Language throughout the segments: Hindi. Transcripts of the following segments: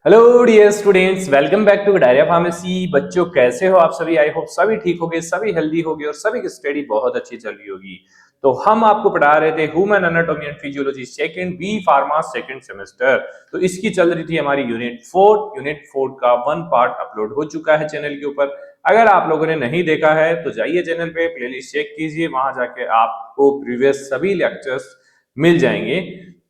Hello dear students, welcome back to डायरिया फार्मेसी। बच्चों कैसे हो आप सभी? आई होप सभी ठीक होगे, सभी हेल्दी होगे और सभी की स्टडी बहुत अच्छी चल रही होगी। तो हम आपको पढ़ा रहे थे human anatomy and physiology second B pharma second semester. तो इसकी चल रही थी हमारी यूनिट 4 का वन पार्ट अपलोड हो चुका है चैनल के ऊपर। अगर आप लोगों ने नहीं देखा है तो जाइए चैनल पे, प्लेलिस्ट चेक कीजिए, वहां जाके आपको प्रीवियस सभी लेक्चर्स मिल जाएंगे।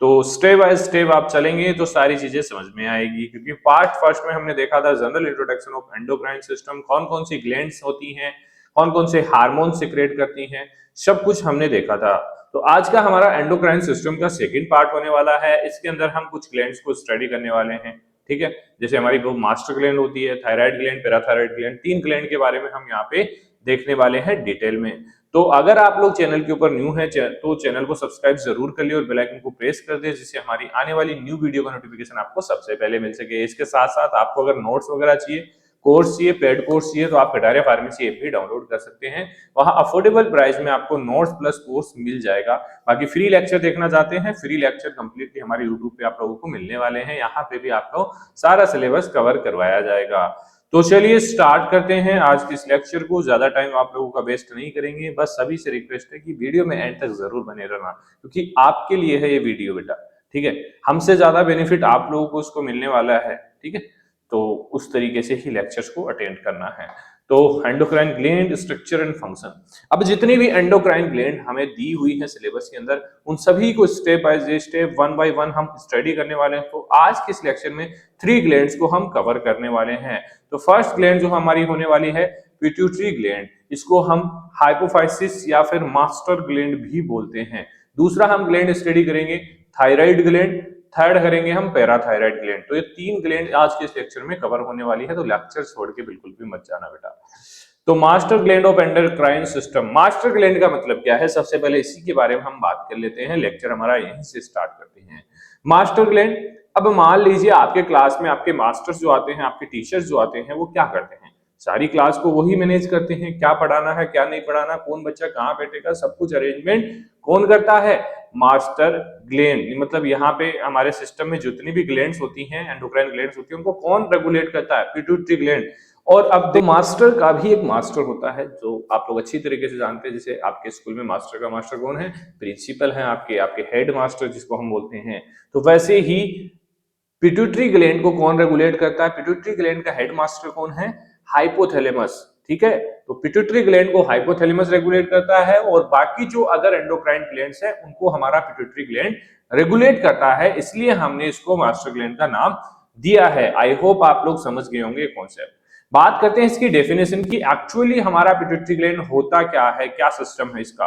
तो स्टेप बाय स्टेप आप चलेंगे तो सारी चीजें समझ में आएगी, क्योंकि पार्ट फर्स्ट में हमने देखा था general introduction of endocrine system, कौन कौन सी ग्लैंड्स होती हैं, कौन कौन से हार्मोन सिक्रेट करती हैं, सब कुछ हमने देखा था। तो आज का हमारा एंडोक्राइन सिस्टम का सेकंड पार्ट होने वाला है। इसके अंदर हम कुछ ग्लैंड्स को स्टडी करने वाले हैं, ठीक है। जैसे हमारी वो मास्टर ग्लैंड होती है, thyroid gland, parathyroid gland, 3 gland के बारे में हम यहाँ पे देखने वाले हैं डिटेल में। तो अगर आप लोग चैनल के ऊपर न्यू हैं तो चैनल को सब्सक्राइब जरूर कर लिया और बेल आइकन को प्रेस कर दे, जिससे हमारी आने वाली न्यू वीडियो का नोटिफिकेशन आपको सबसे पहले मिल सके। इसके साथ साथ आपको अगर नोट्स वगैरह चाहिए, कोर्स चाहिए, पेड कोर्स चाहिए, तो आप डायरिया फार्मेसी ऐप भी डाउनलोड कर सकते हैं। वहां अफोर्डेबल प्राइस में आपको नोट्स प्लस कोर्स मिल जाएगा। बाकी फ्री लेक्चर देखना चाहते हैं, फ्री लेक्चर कंप्लीटली हमारे यूट्यूब पे आप लोगों को मिलने वाले हैं। यहाँ पे भी आपको सारा सिलेबस कवर करवाया जाएगा। तो चलिए स्टार्ट करते हैं आज के इस लेक्चर को। ज्यादा टाइम आप लोगों का वेस्ट नहीं करेंगे, बस सभी से रिक्वेस्ट है कि वीडियो में एंड तक जरूर बने रहना, क्योंकि आपके लिए है ये वीडियो बेटा, ठीक है। हमसे ज्यादा बेनिफिट आप लोगों को उसको मिलने वाला है, ठीक है। तो उस तरीके से ही लेक्चर्स को अटेंड करना है। तो endocrine gland structure and function, अब जितनी भी एंडोक्राइन ग्लैंड हमें दी हुई है सिलेबस के अंदर, उन सभी को step by step, one by one हम स्टडी करने वाले हैं। तो आज के इस लेक्चर में 3 ग्लैंड्स को हम कवर करने वाले हैं। तो फर्स्ट ग्लैंड जो हमारी होने वाली है पिट्यूटरी ग्लैंड, इसको हम हाइपोफाइसिस या फिर मास्टर ग्लैंड भी बोलते हैं। दूसरा हम ग्लैंड स्टडी करेंगे थायराइड ग्लैंड, थर्ड करेंगे हम पैराथायराइड ग्लैंड। तो ये 3 ग्लैंड आज के इस लेक्चर में कवर होने वाली है, तो लेक्चर छोड़ के बिल्कुल भी मत जाना बेटा। तो master gland of endocrine system, master gland का मतलब क्या है, सबसे पहले इसी के बारे में हम बात कर लेते हैं। लेक्चर हमारा यहीं से स्टार्ट करते हैं। मास्टर ग्लैंड, अब मान लीजिए आपके क्लास में आपके मास्टर्स जो आते हैं, आपके टीचर्स जो आते हैं, वो क्या करते हैं, सारी क्लास को वही मैनेज करते हैं। क्या पढ़ाना है, क्या नहीं पढ़ाना, कौन बच्चा कहाँ बैठेगा, सब कुछ अरेंजमेंट कौन करता है, मास्टर ग्लैंड। मतलब यहाँ पे हमारे सिस्टम में जितनी भी ग्लैंड्स होती हैं, एंडोक्राइन ग्लैंड्स होती हैं, उनको कौन रेगुलेट करता है, पिट्यूटरी ग्लैंड। और अब तो मास्टर का भी एक मास्टर होता है, जो आप लोग अच्छी तरीके से जानते हैं। जैसे आपके स्कूल में मास्टर का मास्टर कौन है, प्रिंसिपल है, आपके आपके हेड मास्टर जिसको हम बोलते हैं। तो वैसे ही पिट्यूटरी ग्लैंड को कौन रेगुलेट करता है, पिट्यूटरी ग्लैंड का हेड मास्टर कौन है, हाइपोथैलेमस, ठीक है। तो पिट्यूटरी ग्लैंड को हाइपोथैलेमस रेगुलेट करता है, और बाकी जो अदर एंडोक्राइन ग्लैंड्स हैं उनको हमारा पिट्यूटरी ग्लैंड रेगुलेट करता है। इसलिए हमने इसको मास्टर ग्लैंड का नाम दिया है। आई होप आप लोग समझ गए होंगे कॉन्सेप्ट। बात करते हैं इसकी डेफिनेशन की, एक्चुअली हमारा पिट्यूटरी ग्लैंड होता क्या है, क्या सिस्टम है इसका।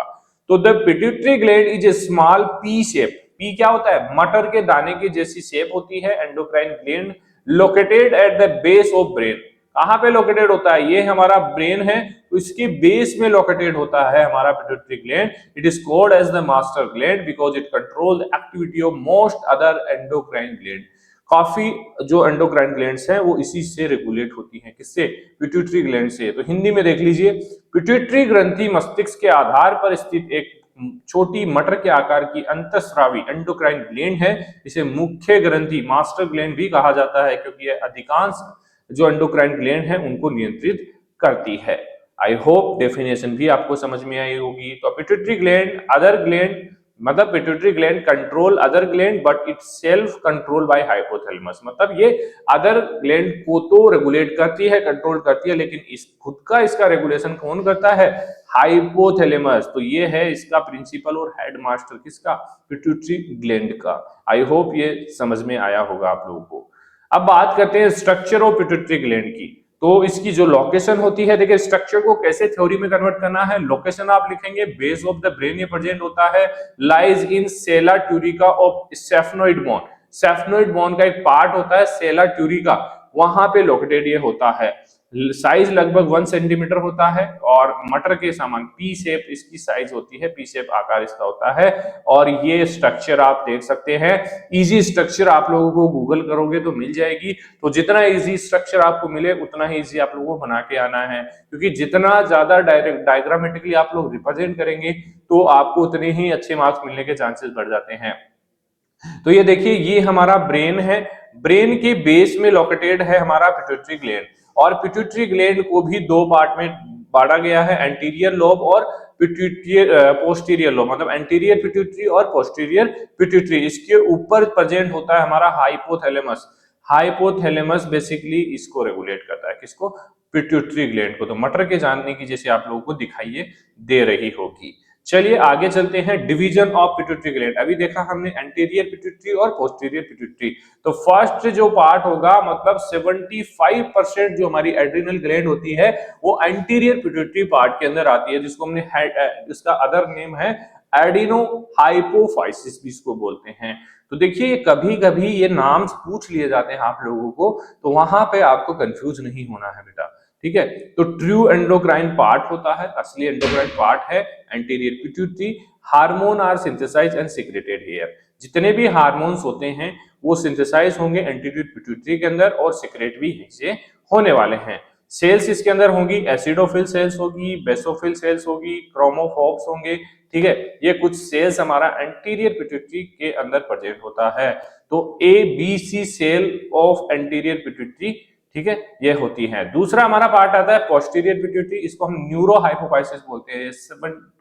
तो the pituitary gland is a small P shape, P क्या होता है, मटर के दाने की जैसी शेप होती है endocrine gland, located at the base of brain. कहां पे लोकेटेड होता है, ये हमारा ब्रेन है, तो इसके बेस में लोकेटेड होता है हमारा pituitary gland. It is called as the master gland because it control the activity of most other endocrine gland. काफी जो एंडोक्राइन ग्लैंड्स हैं वो इसी से रेगुलेट होती हैं, किससे, पिट्यूटरी ग्लैंड से। तो हिंदी में देख लीजिए, पिट्यूटरी ग्रंथि मस्तिष्क के आधार पर स्थित एक छोटी मटर के आकार की अंतःस्रावी एंडोक्राइन ग्लैंड है। इसे मुख्य ग्रंथि मास्टर ग्लैंड भी कहा जाता है, क्योंकि यह अधिकांश जो एंडोक्राइन ग्लैंड है उनको नियंत्रित करती है। आई होप डेफिनेशन भी आपको समझ में आई होगी। तो पिट्यूटरी ग्लैंड अदर ग्लैंड, मतलब pituitary gland control other gland but it self control by hypothalamus. मतलब ये अदर ग्लैंड को तो रेगुलेट करती है, कंट्रोल करती है, लेकिन इस खुद का इसका रेगुलेशन कौन करता है, हाइपोथैलेमस। तो ये है इसका प्रिंसिपल और हेड मास्टर किसका, पिट्यूटरी ग्लैंड का। आई होप ये समझ में आया होगा आप लोगों को। अब बात करते हैं स्ट्रक्चर ऑफ पिट्यूटरी ग्लैंड की। तो इसकी जो लोकेशन होती है, देखिए स्ट्रक्चर को कैसे थ्योरी में कन्वर्ट करना है, लोकेशन आप लिखेंगे बेस ऑफ द ब्रेन ये प्रेजेंट होता है, lies in sella turcica of sphenoid bone. Sphenoid bone का एक पार्ट होता है सेला ट्यूरिका, वहां पे लोकेटेड ये होता है। साइज लगभग 1 सेंटीमीटर होता है, और मटर के समान पी शेप इसकी साइज होती है, पी शेप आकार इसका होता है। और ये स्ट्रक्चर आप देख सकते हैं, इजी स्ट्रक्चर आप लोगों को गूगल करोगे तो मिल जाएगी। तो जितना इजी स्ट्रक्चर आपको मिले उतना ही इजी आप लोगों को बना के आना है, क्योंकि जितना ज्यादा डायरेक्ट डायग्रामेटिकली आप लोग रिप्रेजेंट करेंगे तो आपको उतने ही अच्छे मार्क्स मिलने के चांसेस बढ़ जाते हैं। तो ये देखिए, ये हमारा ब्रेन है, ब्रेन के बेस में लोकेटेड है हमारा पिट्यूटरी ग्लैंड, और पिट्यूटरी ग्लैंड को भी दो पार्ट में बांटा गया है, एंटीरियर लोब और पोस्टीरियर लोब, मतलब एंटीरियर पिट्यूटरी और पोस्टीरियर पिट्यूटरी। इसके ऊपर प्रेजेंट होता है हमारा हाइपोथैलेमस। हाइपोथैलेमस बेसिकली इसको रेगुलेट करता है, किसको? पिट्यूटरी ग्लैंड को। तो मटर के जानने की जैसे आप लोगों को दिखाई दे रही होगी। चलिए आगे चलते हैं, डिवीजन ऑफ पिट्यूटरी ग्लैंड। अभी देखा हमने एंटीरियर पिट्यूटरी और पोस्टीरियर पिट्यूटरी। तो फर्स्ट जो पार्ट होगा, मतलब 75% जो हमारी एड्रिनल ग्लैंड होती है वो एंटीरियर पिट्यूटरी पार्ट के अंदर आती है, जिसको हमने इसका अदर नेम है एडिनो हाइपोफाइसिस भी इसको बोलते हैं। तो देखिए कभी कभी ये नाम पूछ लिए जाते हैं आप लोगों को, तो वहां पे आपको कंफ्यूज नहीं होना है बेटा, ठीक है। तो ट्रू एंडोक्राइन पार्ट होता है, असली एंडोक्राइन पार्ट है anterior pituitary. Hormone are synthesized and secreted here. जितने भी हार्मोन्स होते हैं वो सिंथेसाइज होंगे एंटीरियर पिट्यूटरी के अंदर और सीक्रेट भी इससे होने वाले हैं। सेल्स इसके अंदर होंगी, एसिडोफिल सेल्स होगी, बेसोफिल सेल्स होगी, क्रोमोफोर्स होंगे, ठीक है। ये कुछ सेल्स हमारा एंटीरियर पिट्यूटरी के अंदर प्रेजेंट होता है। तो A B C cell of anterior pituitary, ठीक है, ये होती है। दूसरा हमारा पार्ट आता है पोस्टीरियर पिट्यूटरी, इसको हम न्यूरो हाइपोफाइसिस बोलते हैं।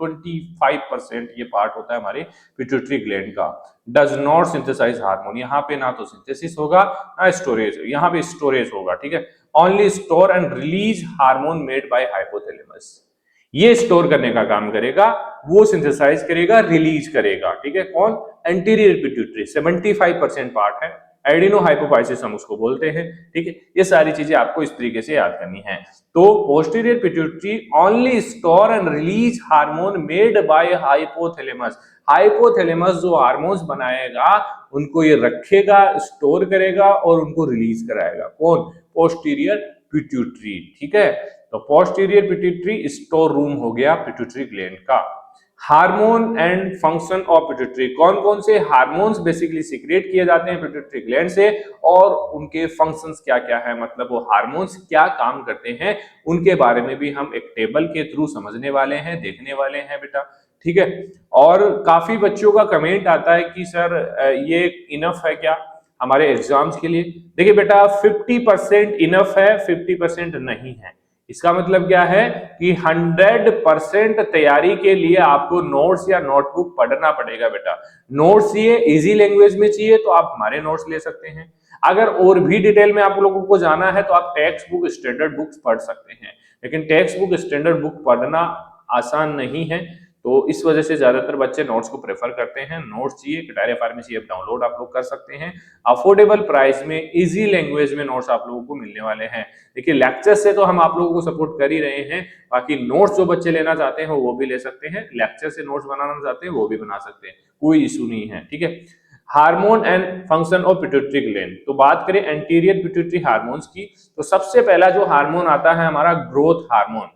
25% ये पार्ट होता है हमारे पिट्यूटरी ग्लैंड का। डज नॉट सिंथेसाइज हार्मोन, यहाँ पे ना तो सिंथेसिस होगा ना स्टोरेज, यहाँ पे स्टोरेज होगा, ठीक है। Only store and release hormone made by hypothalamus. ये स्टोर करने का काम करेगा, वो सिंथेसाइज करेगा, रिलीज करेगा, ठीक है। कौन? Anterior pituitary. 75% पार्ट है, एडिनो हाइपोफाइसिस हम उसको बोलते हैं, ठीक है। ये सारी चीजें आपको इस तरीके से याद करनी है। तो posterior pituitary only store and release hormone made by hypothalamus. Hypothalamus जो हार्मोन्स बनाएगा उनको ये रखेगा, स्टोर करेगा और उनको रिलीज कराएगा। कौन? पोस्टीरियर पिट्यूटरी, ठीक है। तो पोस्टीरियर पिट्यूटरी स्टोर रूम हो गया पिट्यूटरी ग्लैंड का। Hormone and function of pituitary, कौन कौन से हार्मोन्स बेसिकली सीक्रेट किए जाते हैं पिट्यूटरी ग्लैंड से और उनके फंक्शंस क्या क्या है, मतलब वो हार्मोन्स क्या काम करते हैं, उनके बारे में भी हम एक टेबल के थ्रू समझने वाले हैं, देखने वाले हैं बेटा, ठीक है। और काफी बच्चों का कमेंट आता है कि सर ये इनफ है क्या हमारे एग्जाम्स के लिए? देखिए बेटा 50% इनफ है, 50% नहीं है। इसका मतलब क्या है कि 100% तैयारी के लिए आपको नोट्स या नोटबुक पढ़ना पड़ेगा बेटा। नोट्स चाहिए, इजी लैंग्वेज में चाहिए तो आप हमारे नोट्स ले सकते हैं। अगर और भी डिटेल में आप लोगों को जाना है तो आप टेक्स्ट बुक स्टैंडर्ड बुक्स पढ़ सकते हैं, लेकिन टेक्स्ट बुक स्टैंडर्ड बुक पढ़ना आसान नहीं है, तो इस वजह से ज्यादातर बच्चे नोट्स को प्रेफर करते हैं। नोट्स चाहिए, डायरिया फार्मेसी ऐप डाउनलोड आप लोग कर सकते हैं, अफोर्डेबल प्राइस में इजी लैंग्वेज में नोट्स आप लोगों को मिलने वाले हैं। देखिए लेक्चर से तो हम आप लोगों को सपोर्ट कर ही रहे हैं, बाकी नोट्स जो बच्चे लेना चाहते हैं वो भी ले सकते हैं, लेक्चर से नोट्स बनाना चाहते हैं वो भी बना सकते हैं, कोई इशू नहीं है, ठीक है। Hormone and function of pituitary gland, तो बात करें एंटीरियर पिट्यूटरी हार्मोन्स की, तो सबसे पहला जो हार्मोन आता है हमारा ग्रोथ हार्मोन,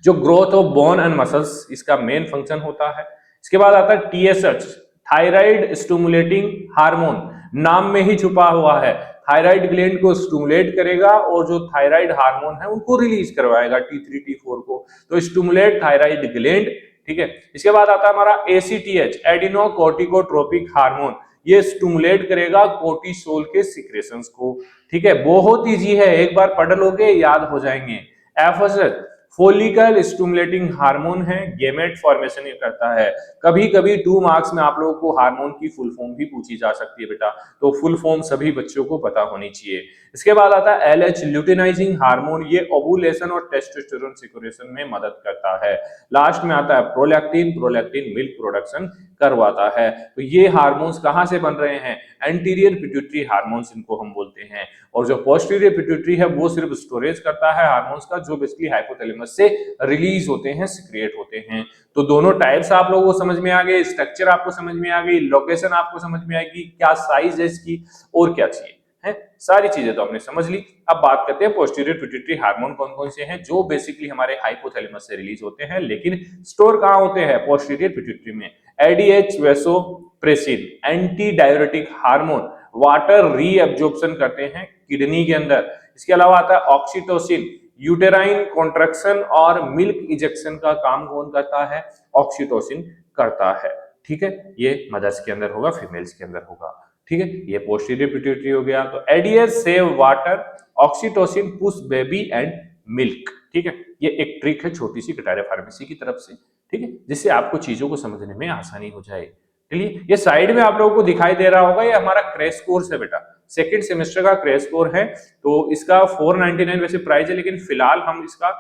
जो growth of bone and muscles, इसका मेन फंक्शन होता है। इसके बाद आता है टीएसएच, थायराइड स्टिमुलेटिंग हार्मोन, नाम में ही छुपा हुआ है, थायराइड ग्लैंड को स्टिमुलेट करेगा और जो थायराइड हार्मोन है उनको रिलीज करवाएगा T3 T4 को, तो स्टिमुलेट थायराइड ग्लैंड, ठीक है। इसके बाद आता है हमारा एसीटीएच, एडिनो कोर्टिकोट्रोपिक हार्मोन, ये स्टिमुलेट करेगा कोर्टिसोल के सिक्रेशंस को, ठीक है। बहुत इजी है, एक बार पढ़ लोगे याद हो जाएंगे। एफएसएच फोलिकल स्टिमुलेटिंग हार्मोन है, गेमेट फॉर्मेशन ये करता है। कभी कभी 2 मार्क्स में आप लोगों को हार्मोन की फुल फॉर्म भी पूछी जा सकती है बेटा, तो फुल फॉर्म सभी बच्चों को पता होनी चाहिए। इसके बाद आता है एलएच ल्यूटिनाइजिंग हार्मोन, ये ओवुलेशन और टेस्टोस्टेरोन सिक्रेशन में मदद करता है। लास्ट में आता है प्रोलैक्टिन, प्रोलैक्टिन मिल्क प्रोडक्शन करवाता है। तो ये हार्मोन्स कहां से बन रहे हैं? एंटीरियर पिट्यूटरी हार्मोन्स इनको हम बोलते हैं। और जो पोस्टीरियर पिट्यूटरी है वो सिर्फ स्टोरेज करता है हार्मोन्स का, जो बेसिकली हाइपोथैलेमस से रिलीज होते हैं, सिक्रिएट होते हैं। तो दोनों टाइप्स आप लोगों को समझ में आ गए, स्ट्रक्चर आपको समझ में आ गई, लोकेशन आपको समझ में आएगी, क्या साइज है इसकी और क्या चाहिए है, सारी चीजें तो हमने समझ ली। अब बात करते हैं पोस्टीरियर पिट्यूटरी हार्मोन कौन कौन से हैं जो बेसिकली हमारे हाइपोथैलेमस से रिलीज होते हैं, लेकिन स्टोर कहां होते हैं? पोस्टीरियर पिट्यूटरी में। ADH vasopressin, anti diuretic hormone, water reabsorption करते हैं किडनी के अंदर। इसके अलावा आता है ऑक्सीटोसिन, यूटेराइन कॉन्ट्रैक्शन और मिल्क इजेक्शन का काम कौन करता है? ऑक्सीटोसिन करता है, ठीक है। ये मदर्स के अंदर होगा, फीमेल्स के अंदर होगा। ठीक है, ये पोस्टीरियर पिट्यूटरी हो गया। तो ADS save water, oxytocin push baby and milk. ठीक है, ये एक ट्रिक है छोटी सी गटारिया फार्मेसी की तरफ से, ठीक है, जिससे आपको चीजों को समझने में आसानी हो जाए। चलिए, ये साइड में आप लोगों को दिखाई दे रहा होगा, ये हमारा क्रैश कोर्स है बेटा, सेकंड सेमेस्टर का क्रैश कोर्स है। तो इसका 499 वैसे प्राइस है, लेकिन फिलहाल हम इसका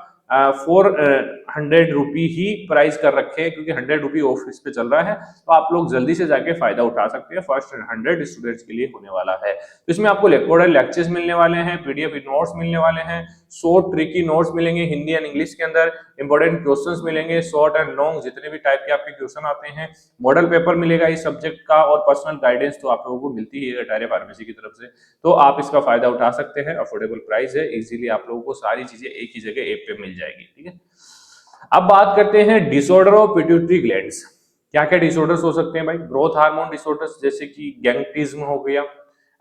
400 रुपी ही प्राइस कर रखे हैं, क्योंकि 100 रुपी ऑफ इस पे चल रहा है। तो आप लोग जल्दी से जाके फायदा उठा सकते हैं, फर्स्ट 100 स्टूडेंट्स के लिए होने वाला है। तो इसमें आपको रिकॉर्डेड लेक्चर्स मिलने वाले हैं, पीडीएफ नोट्स मिलने वाले हैं, शॉर्ट ट्रिकी नोट्स मिलेंगे हिंदी एंड इंग्लिश के अंदर, इंपॉर्टेंट क्वेश्चंस मिलेंगे, शॉर्ट एंड लॉन्ग जितने भी टाइप के आपके क्वेश्चन आते हैं, मॉडल पेपर मिलेगा इस सब्जेक्ट का, और पर्सनल गाइडेंस तो आप लोगों को मिलती है गटारिया फार्मेसी की तरफ से। तो आप इसका फायदा उठा सकते हैं, अफोर्डेबल प्राइस है, इजीली आप लोगों को सारी चीजें एक ही जगह ऐप पे मिल जाएगी। ठीक है, अब बात करते हैं डिसऑर्डर ऑफ पिट्यूटरी ग्लैंड्स। क्या क्या डिसऑर्डर्स हो सकते हैं भाई? ग्रोथ हार्मोन डिसऑर्डर्स, जैसे कि गैंगटिज्म हो गया,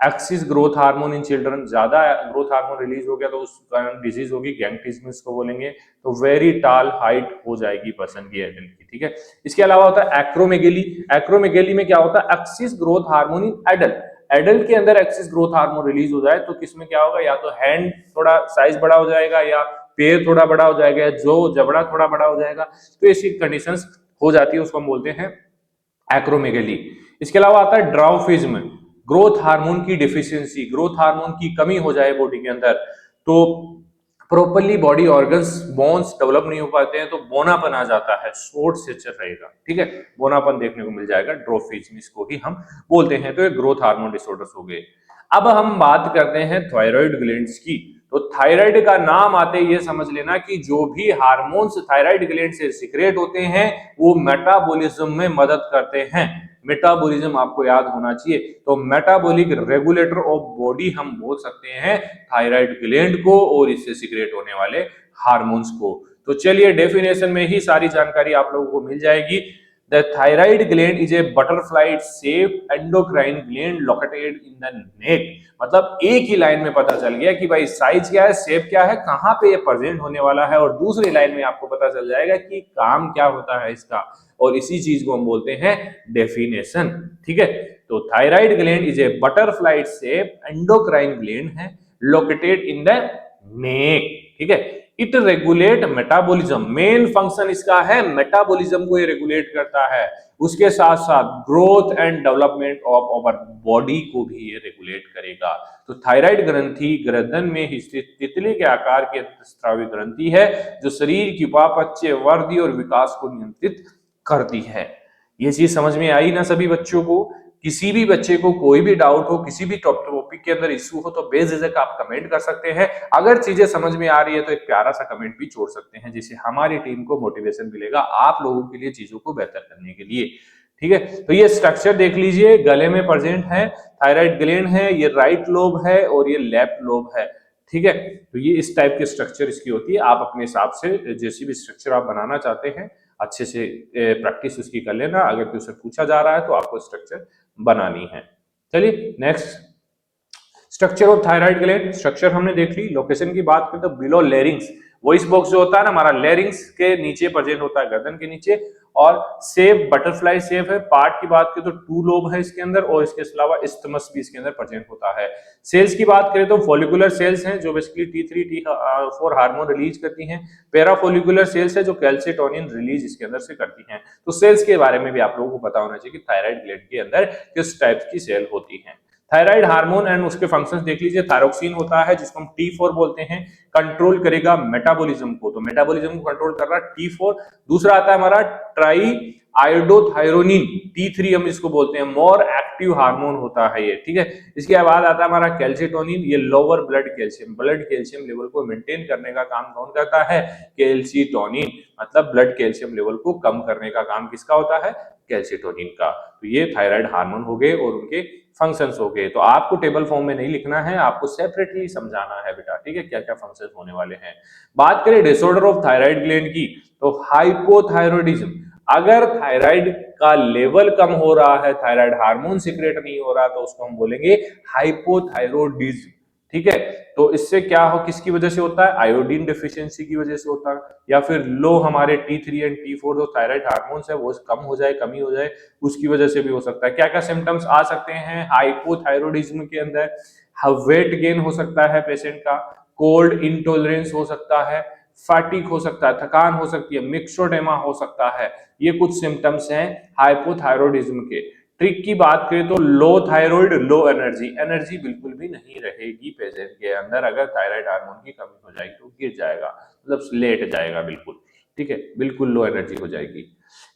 axis growth hormone in children, ज्यादा ग्रोथ हार्मोन रिलीज हो गया तो उस कारण डिजीज होगी, गैंगटिज्म इसको बोलेंगे। तो वेरी टाल हाइट हो जाएगी पर्सन की, एडल्ट की। ठीक है, इसके अलावा होता है एक्रोमेगेली। एक्रोमेगेली में क्या होता है? Axis growth hormone in adult, adult के अंदर एक्सिस ग्रोथ हार्मोन रिलीज हो जाए तो किसमें क्या होगा? या तो हैंड थोड़ा साइज बड़ा हो जाएगा, या पैर थोड़ा बड़ा हो जाएगा, जो जबड़ा थोड़ा बड़ा हो जाएगा। तो ऐसी कंडीशंस हो जाती है, उसको हम बोलते हैं एक्रोमेगेली। इसके अलावा आता है ड्राउफिज्म, ग्रोथ हार्मोन की डिफिशियंसी, ग्रोथ हार्मोन की कमी हो जाए बॉडी के अंदर, तो properly body organs bones develop नहीं हो पाते हैं, तो बोनापन आ जाता है, शॉर्ट स्टेचर रहेगा। ठीक है, बोनापन देखने को मिल जाएगा, ड्रोफिज्म इसको ही हम बोलते हैं। तो ये ग्रोथ हार्मोन डिसऑर्डर्स हो गए। अब हम बात करते हैं थायराइड ग्लैंड्स की। तो थायराइड का नाम आते ही ये समझ लेना कि जो भी हार्मोन्स थायराइड ग्लैंड से सीक्रेट होते हैं वो मेटाबॉलिज्म में मदद करते हैं। मेटाबॉलिज्म आपको याद होना चाहिए। तो मेटाबॉलिक रेगुलेटर ऑफ बॉडी हम बोल सकते हैं थायराइड ग्लैंड को, और इससे सीक्रेट होने वाले हार्मोन्स को। तो चलिए, डेफिनेशन में ही सारी जानकारी आप लोगों को मिल जाएगी। The thyroid gland is a butterfly-shaped endocrine gland located in the neck। मतलब एक ही लाइन में पता चल गया कि भाई साइज क्या है, शेप क्या है, कहां पे ये प्रेजेंट होने वाला है, और दूसरी लाइन में आपको पता चल जाएगा कि काम क्या होता है इसका, और इसी चीज को हम बोलते हैं डेफिनेशन। ठीक है, तो thyroid gland is a butterfly shape endocrine gland है, लोकेटेड इन द नेक। ठीक है, it regulate metabolism, main function इसका है मेटाबॉलिज्म को ये रेगुलेट करता है, उसके साथ साथ growth and development of our body को भी ये रेगुलेट करेगा। तो थायराइड ग्रंथि गर्दन में स्थित तितली के आकार की अंतःस्रावी ग्रंथि है, जो शरीर की उपापचय वृद्धि और विकास को नियंत्रित करती है। ये चीज समझ में आई ना सभी बच्चों को? किसी भी बच्चे को कोई भी डाउट हो, किसी भी टॉपिक के अंदर इश्यू हो, तो बेझिझक आप कमेंट कर सकते हैं। अगर चीजें समझ में आ रही है तो एक प्यारा सा कमेंट भी छोड़ सकते हैं, जिससे हमारी टीम को मोटिवेशन मिलेगा आप लोगों के लिए चीजों को बेहतर करने के लिए। ठीक है, तो ये स्ट्रक्चर देख लीजिए, गले में प्रेजेंट है, थायराइड ग्लैंड है, ये राइट लोब है और ये लेफ्ट लोब है। ठीक है, तो ये इस टाइप के स्ट्रक्चर इसकी होती है। आप अपने हिसाब से जैसी भी स्ट्रक्चर आप बनाना चाहते हैं अच्छे से प्रैक्टिस उसकी कर लेना। अगर क्वेश्चन पूछा जा रहा है तो आपको स्ट्रक्चर बनानी है। चलिए next, structure of thyroid gland. Structure हमने देख ली। लोकेशन की बात करें तो बिलो लेरिंग्स, वॉइस बॉक्स जो होता है ना हमारा, लेरिंग्स के नीचे प्रेजेंट होता है, गर्दन के नीचे, और शेप बटरफ्लाई शेप है। पार्ट की बात करें तो 2 लोब है इसके अंदर, और इसके अलावा इस्थमस भी इसके अंदर प्रेजेंट होता है। सेल्स की बात करें तो फॉलिकुलर सेल्स हैं जो basically T3 T4 hormone release करती हैं। पैराफोलिकुलर सेल्स है जो कैल्सिटोनिन रिलीज इसके अंदर से करती हैं। तो सेल्स के बारे में भी आप लोगों को पता होना चाहिए कि थायराइड ग्लैंड के अंदर किस टाइप की सेल होती है। थायराइड हार्मोन एंड उसके फंक्शंस देख लीजिए। थायरोक्सिन होता है जिसको हम T4 बोलते हैं, कंट्रोल करेगा मेटाबॉलिज्म को, तो मेटाबॉलिज्म को कंट्रोल कर रहा है T4। दूसरा आता है हमारा ट्राई आयोडोथायरोनिन, T3 हम इसको बोलते हैं, मोर एक्टिव हार्मोन होता है ये। ठीक है, इसके बाद आता है हमारा कैल्सिटोनिन, ये लोअर ब्लड कैल्शियम लेवल को मेंटेन करने का काम कौन करता है? कैल्सिटोनिन, मतलब ब्लड कैल्शियम लेवल को कम करने का काम किसका होता है? कैल्सिटोनिन का। तो ये थायराइड हार्मोन हो गए और उनके फंक्शंस हो गए। तो आपको टेबल फॉर्म में नहीं लिखना है, आपको सेपरेटली समझाना है बेटा। ठीक है, क्या क्या फंक्शंस होने वाले हैं। बात करें डिसऑर्डर ऑफ थायराइड ग्लैंड की, तो हाइपोथायरॉयडिज्म, अगर थायराइड का लेवल कम हो रहा है, थायराइड हार्मोन सीक्रेट नहीं हो रहा, तो उसको हम बोलेंगे हाइपोथायरॉयडिज्म। ठीक है। तो इससे क्या हो, किसकी वजह से होता है, आयोडीन डेफिशिएंसी की वजह से होता है, या फिर लो हमारे T3 एंड T4 जो थायराइड हार्मोन्स है वो कम हो जाए, कमी हो जाए, उसकी वजह से भी हो सकता है। क्या क्या सिम्टम्स आ सकते हैं हाइपोथायरॉयडिज्म के अंदर, वेट गेन हो सकता है पेशेंट का, कोल्ड इंटॉलरेंस हो सकता है, फैटिक हो सकता है, थकान हो सकती है, मिक्सोडेमा हो सकता है। ये कुछ सिम्टम्स हैं हाइपोथायरॉयडिज्म के। ट्रिक की बात करें तो लो थायराइड लो एनर्जी, एनर्जी बिल्कुल भी नहीं रहेगी पेशेंट के अंदर, अगर थायराइड हार्मोन की कमी हो जाएगी तो गिर जाएगा, मतलब लेट जाएगा बिल्कुल, ठीक है, बिल्कुल लो एनर्जी हो जाएगी।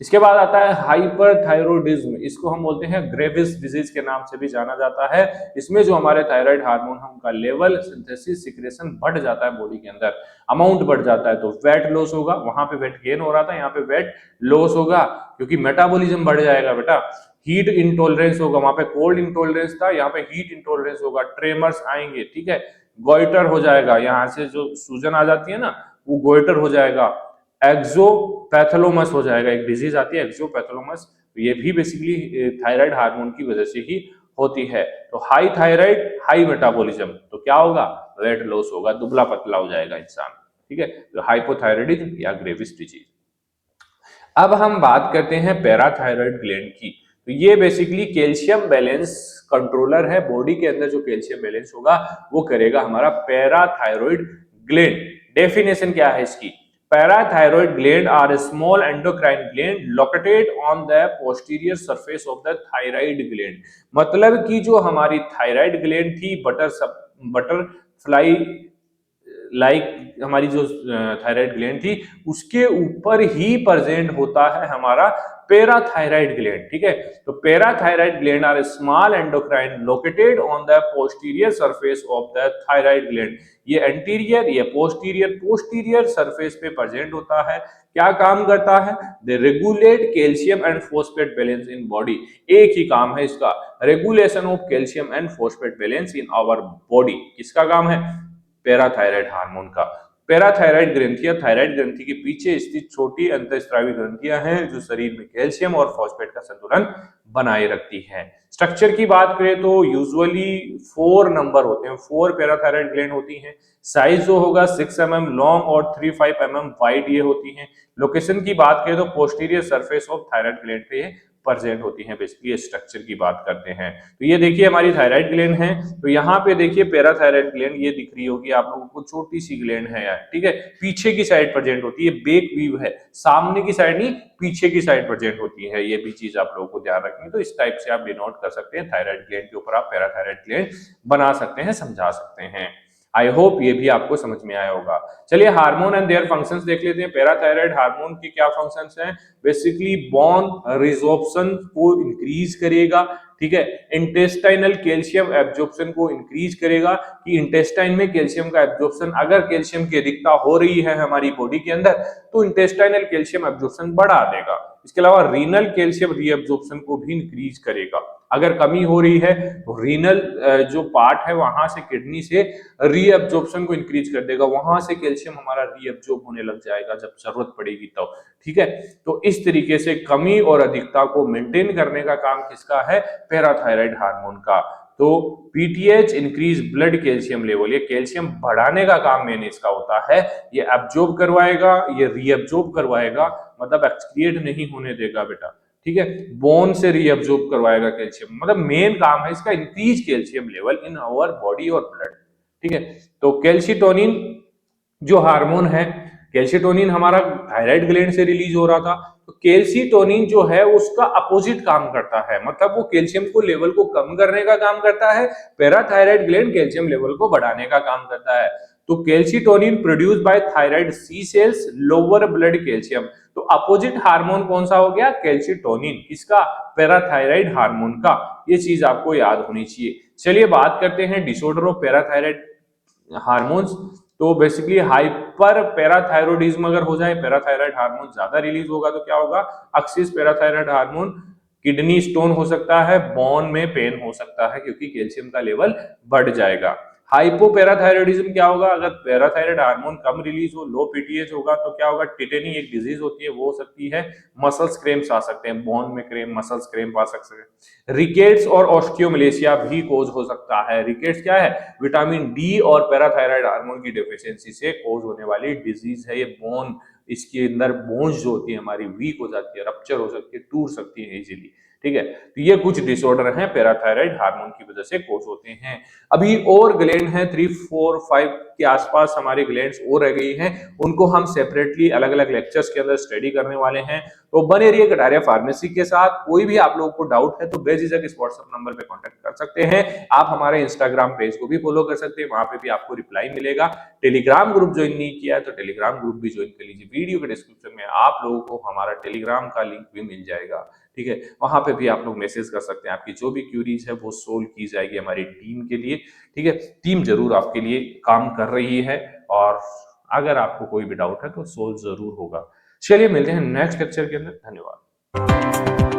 इसके बाद आता है हाइपरथायरॉयडिज्म, इसको हम बोलते हैं ग्रेविस डिजीज के नाम से भी जाना जाता है। इसमें जो हमारे थायराइड हार्मोन है उनका लेवल, सिंथेसिस, सिक्रेशन बढ़ जाता है बॉडी के अंदर, अमाउंट बढ़ जाता है, तो वेट लॉस होगा, वहां पे वेट गेन हो रहा था, यहाँ पे वेट लॉस होगा, क्योंकि मेटाबॉलिज्म बढ़ जाएगा बेटा। हीट इंटॉलरेंस होगा, वहां पे कोल्ड इंटॉलरेंस था, यहाँ पे हीट इंटॉलरेंस होगा, ट्रेमर्स आएंगे, ठीक है, गोइटर हो जाएगा, यहाँ से जो सूजन आ जाती है ना वो गोइटर हो जाएगा, एक्सोपैथोलोमस हो जाएगा, एक डिजीज आती है एक्सोपैथोलोमस, ये भी बेसिकली थायराइड हार्मोन की वजह से ही होती है। तो हाई थायराइड हाई मेटाबॉलिज्म, तो क्या होगा, वेट लॉस होगा, दुबला पतला हो जाएगा इंसान, ठीक है, तो हाइपोथायराइडिज्म या ग्रेविस डिजीज। अब हम बात करते हैं पैराथायराइड ग्लैंड की। तो ये बेसिकली कैल्शियम बैलेंस कंट्रोलर है, बॉडी के अंदर जो कैल्शियम बैलेंस होगा वो करेगा हमारा पैराथायराइड ग्लैंड। डेफिनेशन क्या है इसकी, parathyroid gland are a small endocrine gland located on the posterior surface of the thyroid gland. मतलब कि जो हमारी थायराइड ग्लैंड थी, बटरफ्लाई लाइक हमारी जो थायराइड ग्लैंड थी उसके ऊपर ही प्रेजेंट होता है हमारा पैराथायराइड ग्लैंड, ठीक है। तो parathyroid gland are small endocrine located on the posterior surface of the thyroid gland. ये एंटीरियर, ये पोस्टीरियर सरफेस पे प्रेजेंट होता है। क्या काम करता है, they regulate calcium and phosphate balance in body. एक ही काम है इसका, regulation of calcium and phosphate balance in our body. किसका काम है, पैराथायराइड हार्मोन का। पैराथायराइड ग्रंथियां थायराइड ग्रंथि के पीछे स्थित छोटी अंतःस्रावी ग्रंथियां हैं जो शरीर में कैल्शियम और फॉस्फेट का संतुलन बनाए रखती हैं। स्ट्रक्चर की बात करें तो यूजुअली 4 नंबर होते हैं, 4 पैराथायराइड ग्लैंड होती हैं। साइज जो होगा 6 mm लॉन्ग और 3-5 mm वाइड ये होती हैं। लोकेशन की बात करें तो posterior surface of thyroid gland पे प्रेजेंट होती हैं। बेसिकली स्ट्रक्चर की बात करते हैं तो ये देखिए हमारी थायराइड ग्लैंड है, तो यहाँ पे देखिए पैराथायराइड ग्लैंड ये दिख रही होगी आप लोगों को, छोटी सी ग्लैंड है यार, ठीक है, पीछे की साइड प्रेजेंट होती है, बेक व्यू है, सामने की साइड नहीं पीछे की साइड प्रेजेंट होती है, ये भी चीज आप लोगों को ध्यान रखनी है। तो इस टाइप से आप डिनोट कर सकते हैं, थायराइड ग्लैंड के ऊपर आप पैराथायराइड ग्लैंड बना सकते हैं, समझा सकते हैं। आई होप ये भी आपको समझ में आया होगा। चलिए हार्मोन एंड देयर फंक्शंस देख लेते हैं। पैराथायराइड हार्मोन के क्या फंक्शंस हैं, बेसिकली बोन रिजॉर्प्शन को इंक्रीज करेगा, ठीक है, इंटेस्टाइनल कैल्शियम एब्जॉर्प्शन को इंक्रीज करेगा, कि इंटेस्टाइन में कैल्शियम का एब्जॉर्प्शन, अगर कैल्शियम की अधिकता हो रही है हमारी बॉडी के अंदर तो इंटेस्टाइनल कैल्शियम एब्जॉर्प्शन बढ़ा देगा। इसके अलावा रीनल कैल्शियम रीअब्जॉर्प्शन को भी इंक्रीज करेगा। अगर कमी हो रही है तो रीनल जो पार्ट है वहां से, किडनी से रीअब्जॉर्प्शन को इंक्रीज कर देगा, वहां से कैल्शियम हमारा रीअब्जॉर्ब होने लग जाएगा जब जरूरत पड़ेगी तब, ठीक है। तो इस तरीके से कमी और अधिकता को मेंटेन करने का काम किसका है, पैराथायराइड हार्मोन का। तो PTH increase blood calcium level, ये कैल्शियम बढ़ाने का काम मेन इसका होता है, ये एब्जॉर्ब करवाएगा, ये रीअब्जॉर्ब करवाएगा, मतलब एक्सक्रिएट नहीं होने देगा बेटा, ठीक है, बोन से रीअब्जॉर्ब करवाएगा कैल्शियम, मतलब मेन काम है इसका increase calcium level in our body और ब्लड, ठीक है। तो कैल्शिटोनिन जो हार्मोन है, कैल्शिटोनिन हमारा थायराइड ग्लैंड से रिलीज हो रहा था, तो कैल्शिटोनिन जो है उसका अपोजिट काम करता है, मतलब वो कैल्शियम को लेवल को कम करने का काम करता है, पैराथायराइड ग्लैंड कैल्शियम लेवल को बढ़ाने का काम करता है। तो calcitonin produce by thyroid C cells lower blood calcium, तो अपोजिट हार्मोन कौन सा हो गया, कैल्शिटोनिन, किसका, पैराथायराइड हार्मोन का। ये चीज आपको याद होनी चाहिए। चलिए बात करते हैं डिसऑर्डर ऑफ पैराथायराइड हार्मोन्स। तो बेसिकली हाइपर पैराथायरोडिज्म अगर हो जाए, पैराथायराइड हार्मोन ज्यादा रिलीज होगा तो क्या होगा, axis parathyroid hormone, kidney stone हो सकता है, बोन में पेन हो सकता है क्योंकि कैल्शियम का लेवल बढ़ जाएगा। हाइपोपैराथायरॉयडिज्म क्या होगा? अगर पैराथायराइड हार्मोन कम रिलीज हो, लो पीटीएच होगा तो क्या होगा? टिटेनी एक डिजीज होती है, वो हो सकती है। मसल्स क्रैम्प्स आ सकते हैं, बोन में क्रैम्प, मसल्स क्रैम्प आ सकते हैं। रिकेट्स और ऑस्टियोमलेशिया भी कोज हो सकता है। रिकेट्स क्या है? विटामिन डी और पैराथायराइड हार्मोन की डेफिशिएंसी से कोज होने वाली डिजीज है। ये बोन, इसके अंदर बोन्स जो होती है हमारी वीक हो जाती है, रप्चर हो सकती है, टूट सकती है इजीली। ठीक है, तो ये कुछ डिसऑर्डर हैं पैराथायराइड हार्मोन की वजह से कोज होते हैं। अभी और ग्लैंड है 3, 4, 5 के आसपास हमारे ग्लैंड्स और रह गई हैं, उनको हम सेपरेटली अलग अलग लेक्चर्स के अंदर स्टडी करने वाले हैं। तो बने रहिए कटारिया फार्मेसी के साथ। कोई भी आप लोगों को डाउट है तो बेझिझक इस व्हाट्सएप नंबर पे कांटेक्ट कर सकते हैं। आप हमारे इंस्टाग्राम पेज को भी फॉलो कर सकते हैं, वहां पे भी आपको रिप्लाई मिलेगा। टेलीग्राम ग्रुप ज्वाइन नहीं किया है तो टेलीग्राम ग्रुप भी ज्वाइन कर लीजिए। वीडियो के डिस्क्रिप्शन में आप लोगों को हमारा टेलीग्राम का लिंक भी मिल जाएगा। ठीक है, वहां पे भी आप लोग मैसेज कर सकते हैं, आपकी जो भी क्यूरीज है वो सोल्व की जाएगी हमारी टीम के लिए। ठीक है, टीम जरूर आपके लिए काम कर रही है और अगर आपको कोई भी डाउट है तो सोल्व जरूर होगा। चलिए मिलते हैं नेक्स्ट लेक्चर के अंदर। धन्यवाद।